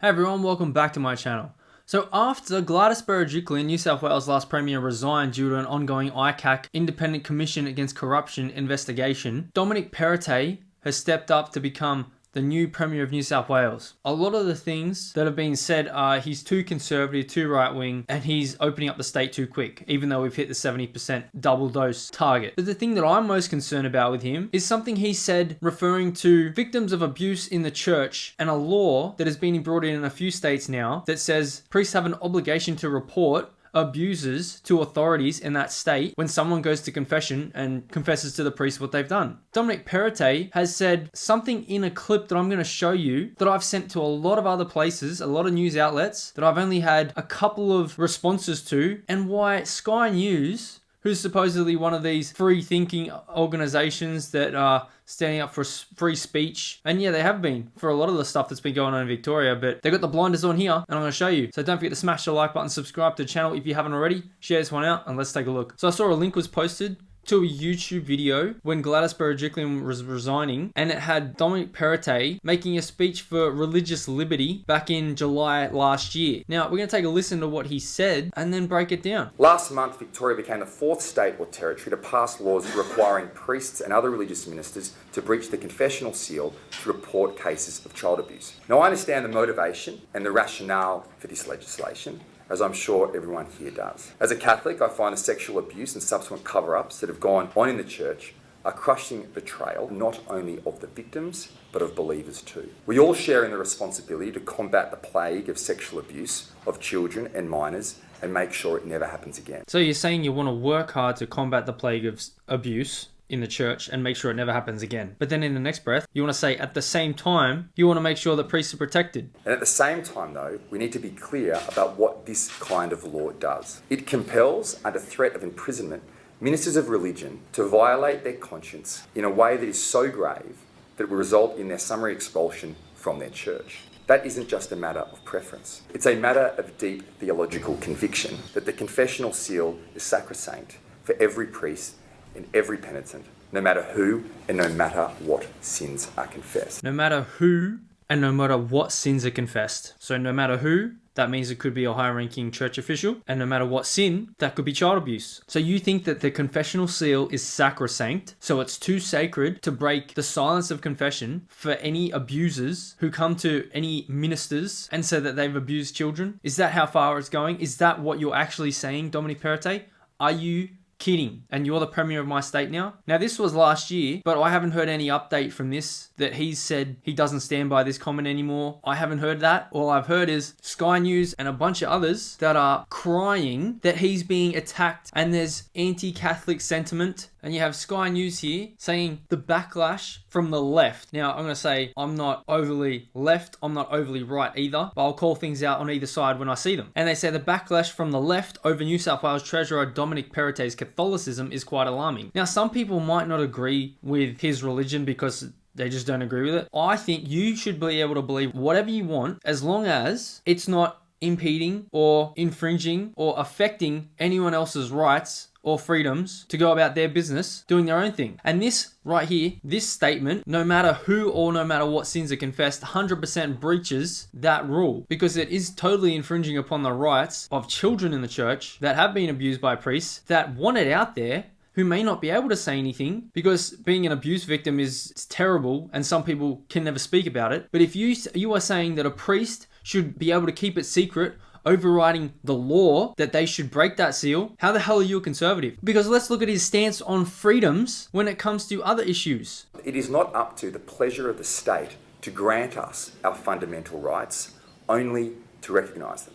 Hey everyone, welcome back to my channel. So after Gladys Berejiklian, New South Wales' last Premier, resigned due to an ongoing ICAC Independent Commission Against Corruption investigation, Dominic Perrottet has stepped up to become the new Premier of New South Wales. A lot of the things that have been said are he's too conservative, too right-wing, and he's opening up the state too quick, even though we've hit the 70% double dose target. But the thing that I'm most concerned about with him is something he said referring to victims of abuse in the church and a law that has been brought in a few states now that says priests have an obligation to report abusers to authorities in that state when someone goes to confession and confesses to the priest what they've done. Dominic Perrottet has said something in a clip that I'm going to show you that I've sent to a lot of other places, a lot of news outlets that I've only had a couple of responses to, and why Sky News, who's supposedly one of these free-thinking organizations that are standing up for free speech. And yeah, they have been for a lot of the stuff that's been going on in Victoria, but they've got the blinders on here, and I'm going to show you. So don't forget to smash the like button, subscribe to the channel if you haven't already, share this one out, and let's take a look. So I saw a link was posted to a YouTube video when Gladys Berejiklian was resigning, and it had Dominic Perrottet making a speech for religious liberty back in July last year. Now, we're going to take a listen to what he said and then break it down. Last month, Victoria became the fourth state or territory to pass laws requiring priests and other religious ministers to breach the confessional seal to report cases of child abuse. Now, I understand the motivation and the rationale for this legislation, as I'm sure everyone here does. As a Catholic, I find the sexual abuse and subsequent cover-ups that have gone on in the church a crushing betrayal, not only of the victims, but of believers too. We all share in the responsibility to combat the plague of sexual abuse of children and minors and make sure it never happens again. So you're saying you want to work hard to combat the plague of abuse in the church and make sure it never happens again. But then in the next breath, you want to say at the same time, you want to make sure that priests are protected. And at the same time though, we need to be clear about what this kind of law does. It compels, under threat of imprisonment, ministers of religion to violate their conscience in a way that is so grave that it will result in their summary expulsion from their church. That isn't just a matter of preference. It's a matter of deep theological conviction that the confessional seal is sacrosanct for every priest and every penitent, no matter who and no matter what sins are confessed. No matter who and no matter what sins are confessed. So no matter who, that means it could be a high-ranking church official, and no matter what sin, that could be child abuse. So you think that the confessional seal is sacrosanct, so it's too sacred to break the silence of confession for any abusers who come to any ministers and say that they've abused children? Is that how far it's going? Is that what you're actually saying, Dominic Perrottet? Are you kidding? And you're the Premier of my state now? Now, this was last year, but I haven't heard any update from this that he's said he doesn't stand by this comment anymore. I haven't heard that. All I've heard is Sky News and a bunch of others that are crying that he's being attacked and there's anti-Catholic sentiment. And you have Sky News here saying the backlash from the left. Now, I'm going to say I'm not overly left, I'm not overly right either, but I'll call things out on either side when I see them. And they say the backlash from the left over New South Wales Treasurer Dominic Perrottet's Catholicism is quite alarming. Now, some people might not agree with his religion because they just don't agree with it. I think you should be able to believe whatever you want as long as it's not impeding or infringing or affecting anyone else's rights or freedoms to go about their business doing their own thing. And this right here, this statement, no matter who or no matter what sins are confessed, 100% breaches that rule because it is totally infringing upon the rights of children in the church that have been abused by priests that want it out there, who may not be able to say anything because being an abuse victim is terrible and some people can never speak about it. But if you are saying that a priest should be able to keep it secret, overriding the law that they should break that seal, how the hell are you a conservative? Because let's look at his stance on freedoms when it comes to other issues. It is not up to the pleasure of the state to grant us our fundamental rights, only to recognise them.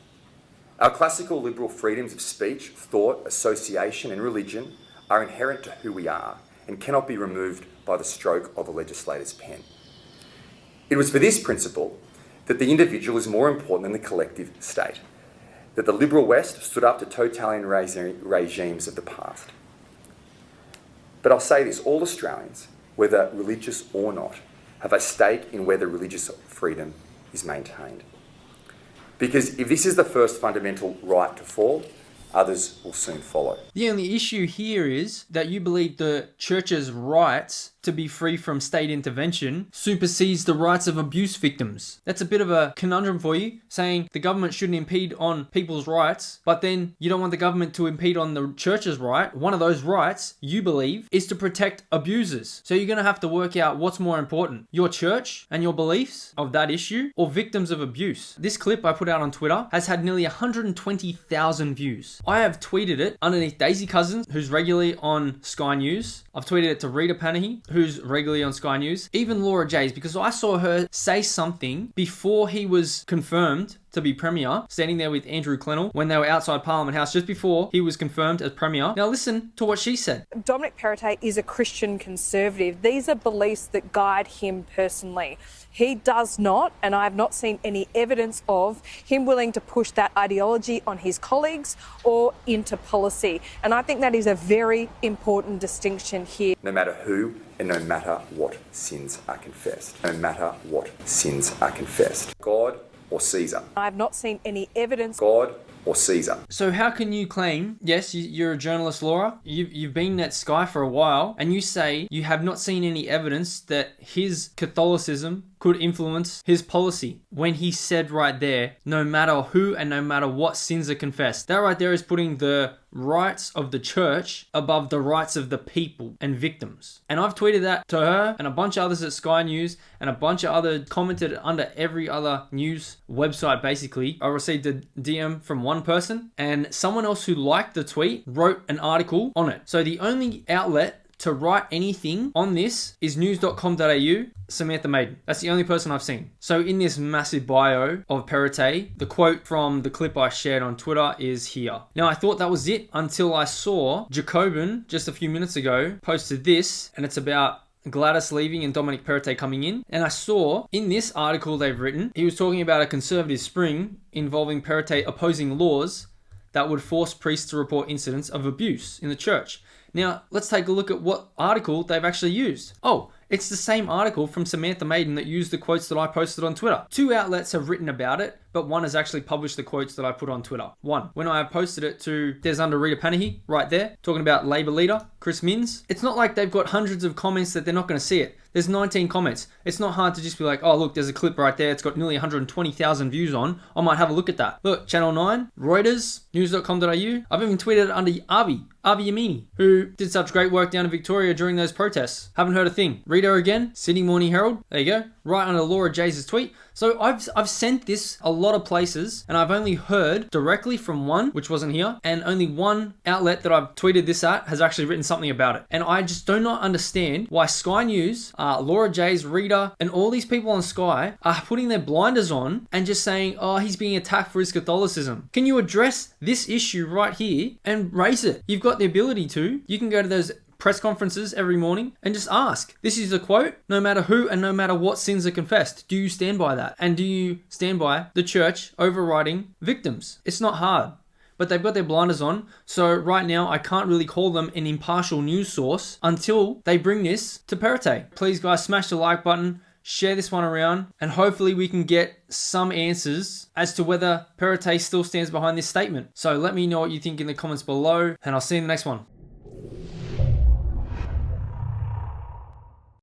Our classical liberal freedoms of speech, thought, association and religion are inherent to who we are and cannot be removed by the stroke of a legislator's pen. It was for this principle that the individual is more important than the collective state, that the liberal West stood up to totalitarian regimes of the past. But I'll say this, all Australians, whether religious or not, have a stake in whether religious freedom is maintained. Because if this is the first fundamental right to fall, others will soon follow. The only issue here is that you believe the church's rights to be free from state intervention supersedes the rights of abuse victims. That's a bit of a conundrum for you, saying the government shouldn't impede on people's rights, but then you don't want the government to impede on the church's right. One of those rights, you believe, is to protect abusers. So you're going to have to work out what's more important, your church and your beliefs of that issue, or victims of abuse. This clip I put out on Twitter has had nearly 120,000 views. I have tweeted it underneath Daisy Cousins, who's regularly on Sky News. I've tweeted it to Rita Panahi, who's regularly on Sky News. Even Laura Jays, because I saw her say something before he was confirmed to be Premier, standing there with Andrew Clennell when they were outside Parliament House just before he was confirmed as Premier. Now listen to what she said. Dominic Perrottet is a Christian conservative. These are beliefs that guide him personally. He does not, and I have not seen any evidence of him willing to push that ideology on his colleagues or into policy. And I think that is a very important distinction here. No matter who and no matter what sins are confessed. No matter what sins are confessed. God or Caesar. I have not seen any evidence. God or Caesar. So how can you claim, yes, you're a journalist, Laura, you've been at Sky for a while, and you say you have not seen any evidence that his Catholicism could influence his policy, when he said right there, no matter who and no matter what sins are confessed. That right there is putting the rights of the church above the rights of the people and victims. And I've tweeted that to her and a bunch of others at Sky News, and a bunch of other commented under every other news website basically. I received a DM from one person, and someone else who liked the tweet wrote an article on it. So the only outlet to write anything on this is news.com.au, Samantha Maiden. That's the only person I've seen. So in this massive bio of Perrottet, the quote from the clip I shared on Twitter is here. Now I thought that was it until I saw Jacobin just a few minutes ago posted this, and it's about Gladys leaving and Dominic Perrottet coming in. And I saw in this article they've written, he was talking about a conservative spring involving Perrottet opposing laws that would force priests to report incidents of abuse in the church. Now, let's take a look at what article they've actually used. Oh, it's the same article from Samantha Maiden that used the quotes that I posted on Twitter. Two outlets have written about it, but one has actually published the quotes that I put on Twitter. One, when I posted it to, there's under Rita Panahi right there, talking about Labour leader Chris Minns. It's not like they've got hundreds of comments that they're not going to see it. There's 19 comments. It's not hard to just be like, oh look, there's a clip right there. It's got nearly 120,000 views on. I might have a look at that. Look, Channel 9, Reuters, news.com.au. I've even tweeted it under Avi Yamini, who did such great work down in Victoria during those protests. Haven't heard a thing. Read her again, Sydney Morning Herald. There you go. Right under Laura Jays' tweet. So I've sent this a lot of places, and I've only heard directly from one, which wasn't here, and only one outlet that I've tweeted this at has actually written something about it. And I just do not understand why Sky News, Laura Jays, Rita, and all these people on Sky are putting their blinders on and just saying, oh, he's being attacked for his Catholicism. Can you address this issue right here and raise it? You've got the ability to. You can go to those press conferences every morning and just ask. This is the quote, no matter who and no matter what sins are confessed. Do you stand by that? And do you stand by the church overriding victims? It's not hard, but they've got their blinders on. So right now I can't really call them an impartial news source until they bring this to Perrottet. Please guys, smash the like button, share this one around, and hopefully we can get some answers as to whether Perrottet still stands behind this statement. So let me know what you think in the comments below, and I'll see you in the next one.